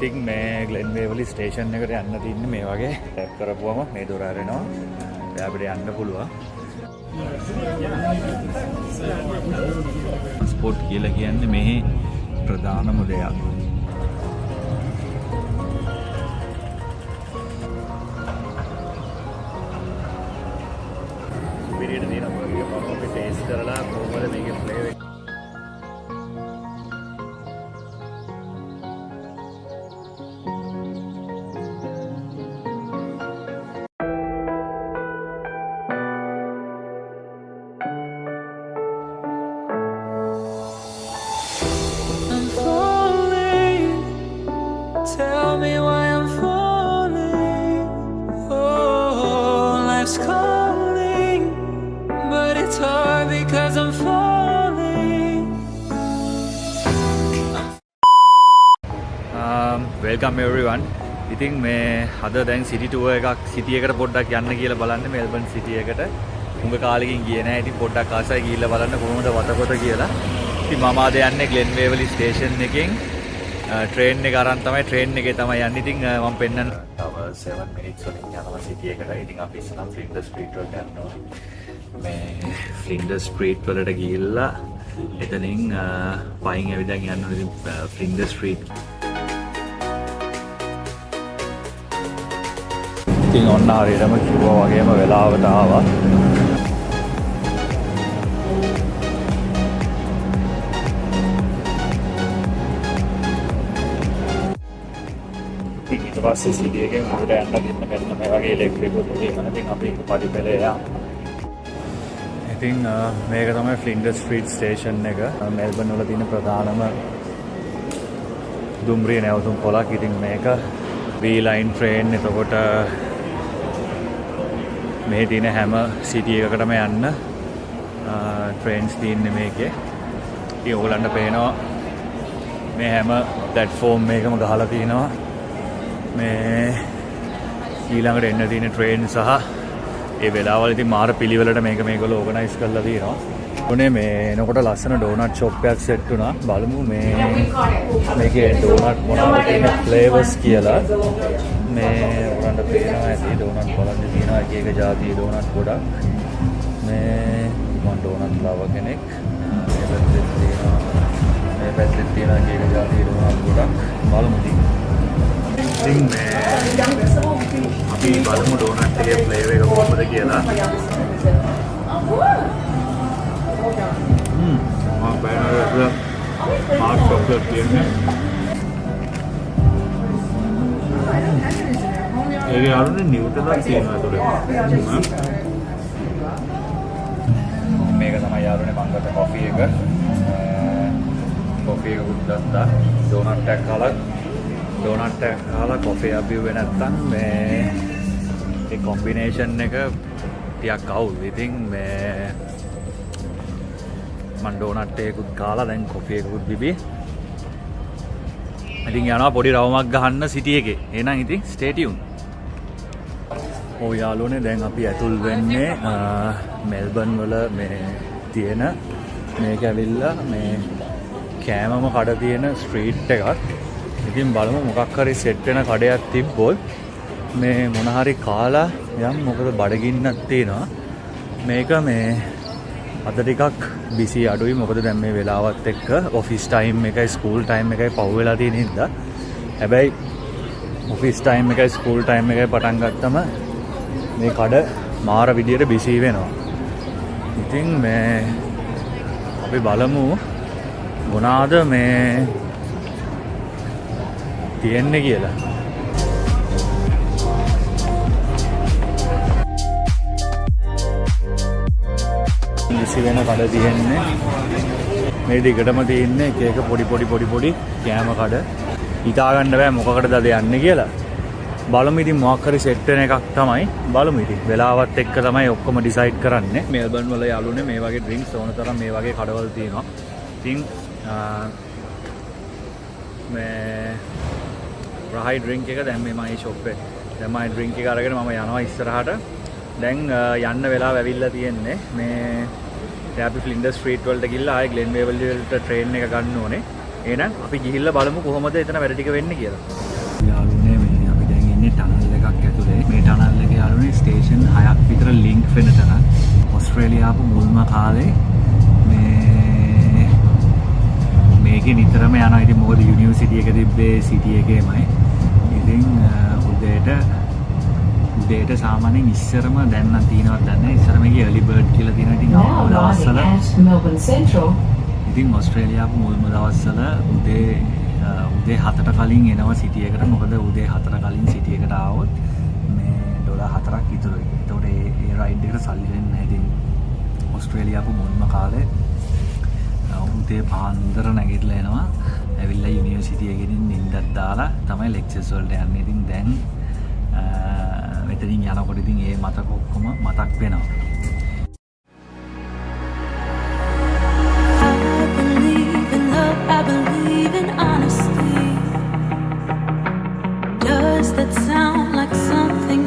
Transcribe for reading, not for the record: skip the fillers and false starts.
ඉතින් මේ ග්ලෙන්වේවලි ස්ටේෂන් එකට යන්න තින්නේ මේ වගේ ටැප් කරපුවම මේ දොර අරෙනවා. දැන් අපිට යන්න පුළුවන්. ස්පොට් කියලා කියන්නේ මෙහි ප්‍රධානම දෙයක්. සුපිරියට දෙනවා වගේ මම අපි ටේස්ට් කරලා කොහොමද මේකේ flavour Tell me why I'm falling. Oh, life's calling, but it's hard because I'm falling. Welcome everyone. ඉතින් මේ අද දැන් සිටි ටුවර් එකක් සිටි එකට පොඩ්ඩක් යන්න කියලා බලන්න මෙල්බන් සිටි එකට. උඟ කාලෙකින් ගියේ නැහැ. ඉතින් පොඩ්ඩක් ආසයි ගිහිල්ලා බලන්න කොහොමද වතපොත කියලා. ඉතින් මම ආද යන්නේ ග්ලෙන්වේවලි ස්ටේෂන් එකෙන් ट्रेन එක අරන් තමයි ट्रेन එකේ තමයි යන්නේ. ඉතින් මම පෙන්නන්න තව 7 minutes වලින් යනවා සිටි එකට. ඉතින් අපි ඉස්සනම් ෆ්ලින්ඩර් ස්ට්‍රීට් වලට යනවා. මේ ෆ්ලින්ඩර් ස්ට්‍රීට් වලට ගිහිල්ලා එතනින් පයින් ඇවිදන් යන්න ඕනේ. ඉතින් ෆ්ලින්ඩර් ස්ට්‍රීට් ඉතින් ඔන්න හරියටම කිව්වා වගේම වෙලාවට ආවා. ඊට පස්සේ සිටි එකෙන් උඩට යන්න දෙන්න මෙන්න මේ වගේ ඉලෙක්ට්‍රික් පොත් තියෙනවා. ඉතින් අපි පරිපලේ යනවා. ඉතින් මේක තමයි ෆ්ලින්ඩර් ස්ට්‍රීට් ස්ටේෂන් එක. මෙල්බන් වල තියෙන ප්‍රධානම දුම්රිය නැවතුම් පොලක්. ඉතින් මේක V line train. එතකොට මේ තියෙන හැම සිටි එකකටම යන්න trains තියෙන්නේ මේකේ. ඉතින් ඕගොල්ලන්ට පේනවා මේ හැම platform එකම ගහලා තිනවා. මේ ඊළඟට එන්න තියෙන ට්‍රේන් සහ ඒ වෙලාවල් ඉතින් මාර පිළිවෙලට මේගොල්ලෝ ඕගනයිස් කරලා තියෙනවා. ඔනේ මේ එනකොට ලස්සන ඩෝනට් ෂොප් එකක් සෙට් වුණා. බලමු මේකේ ඩෝනට් මොනවද තියෙන ෆ්ලේවර්ස් කියලා. මේ ඔයගොල්ලන්ට පේනවා ඇති ඩෝනට් බලන්න තියෙනවා එක එක જાතියේ ඩෝනට් ගොඩක්. මේ මම ඩෝනට් ලව කෙනෙක්. මේ පැත්තේ තියෙනවා එක එක જાතියේ ඩෝනට් ගොඩක්. බලමු ඉතින් අපි බලමු ඩෝනට් එකේ ෆ්ලේවර් එක කොහොමද කියලා. මම බෑනර් මාක් චොක්ලට් කියන්නේ. ඒකේ අරුනේ නිව්ටනක් තියෙනවා ඒතකොට. මේක තමයි අරුනේ මම ගත්ත කොෆි එක. කොෆි එක උද්දත්තා ඩෝනට් එකක් කාලා ඩෝනට් එක කාලා කොෆි එකක් බිව්වේ නැත්තම් මේ කොම්බිනේෂන් එක ටිකක් අවුල්. ඉතින් මේ මම ඩෝනට් එකකුත් කාලා දැන් කොෆි එකකුත් බිබී. ඉතින් යනවා පොඩි රවුමක් ගහන්න සිටි එකේ. එහෙනම් ඉතින් stay tuned. ඔය යාළුවනේ දැන් අපි ඇතුල් වෙන්නේ මෙල්බන් වල මේ තියෙන මේක ඇවිල්ලා මේ කෑමම කඩ තියෙන ස්ට්‍රීට් එකක්. ඉතින් බලමු මොකක් හරි සෙට් වෙන කඩයක් තිබ්බොත් මේ මොන හරි කාලා යම් මොකද බඩගින්නක් තියෙනවා. මේක මේ අද ටිකක් බිසි අඩුයි. මොකද දැන් මේ වෙලාවත් එක්ක ඔෆිස් ටයිම් එකයි ස්කූල් ටයිම් එකයි පව් වෙලා තියෙන හින්දා. හැබැයි ඔෆිස් ටයිම් එකයි ස්කූල් ටයිම් එකයි පටන් ගත්තම මේ කඩ මාර විදියට බිසි වෙනවා. ඉතින් මේ අපි බලමු මොනවාද මේ තියෙන්නේ කියලා. බිසි වෙන කඩ තියෙන්නේ මේ දිගටම තියෙන්නේ එක එක පොඩි කෑම කඩ. හිතා ගන්න බෑ මොකකටද අද යන්නේ කියලා. බලමු ඉතින් මොකක් හරි සෙට් වෙන එකක් තමයි. බලමු ඉතින් වෙලාවත් එක්ක තමයි ඔක්කොම ඩිසයිඩ් කරන්නේ. මෙල්බන් වල යාළුවනේ මේ වගේ ඩ්‍රින්ක්ස් ඕන තරම් මේ වගේ කඩවල තියෙනවා. ඉතින් මේ රහයි ඩ්‍රින්ක් එක දැන් මේ මගේ ෂොප් එකේ. දැන් මම ඩ්‍රින්ක් එක අරගෙන මම යනවා ඉස්සරහට. දැන් යන්න වෙලාව ඇවිල්ලා තියෙන්නේ මේ දැන් අපි ෆ්ලින්ඩර් ස්ට්‍රීට් වලට ගිහිල්ලා ආයේ ග්ලෙන්වේවලි වලට ට්‍රේන් එක ගන්න ඕනේ. එහෙනම් අපි ගිහිල්ලා බලමු කොහොමද එතන වැඩ ටික වෙන්නේ කියලා. යාළුවනේ මේ අපි දැන් ඉන්නේ ටනල් එකක් ඇතුලේ. මේ ටනල් එක යාළුවනේ ස්ටේෂන් 6ක් විතර ලින්ක් වෙන තැනක්. ඕස්ට්‍රේලියාව මුල්ම කාලේ මේකේ නිතරම යනවා. ඉතින් මොකද යුනිවර්සිටි එක තිබ්බේ සිටි එකේමයි. ඉතින් උදේට සාමාන්‍යයෙන් ඉස්සරම දැන් නම් තියෙනවද දන්නේ. ඉස්සර මේකේ early bird කියලා තියෙනවා. ඉතින් අපේ දවස්වල Melbourne Central. ඉතින් ඕස්ට්‍රේලියාව මුල්ම දවස්වල උදේ 7ට කලින් එනවා සිටි එකට. මොකද උදේ 4ට කලින් සිටි එකට ආවොත් මේ $4ක් ඉතුරුයි. ඒතකොට ඒ රයිඩ් එකට සල්ලි දෙන්නේ නැහැ. ඉතින් ඕස්ට්‍රේලියාව මුල්ම කාලේ උදේ පාන්දර නැගිටලා එනවා. ඇවිල්ලා යුනිවර්සිටි එකකින් නිින්දක් දාලා තමයි ලෙක්චර්ස් වලට යන්නේ. ඉතින් දැන් මෙතනින් යනකොට ඉතින් ඒ මතක ඔක්කොම මතක් වෙනවා. I believe in honesty. Does that sound like something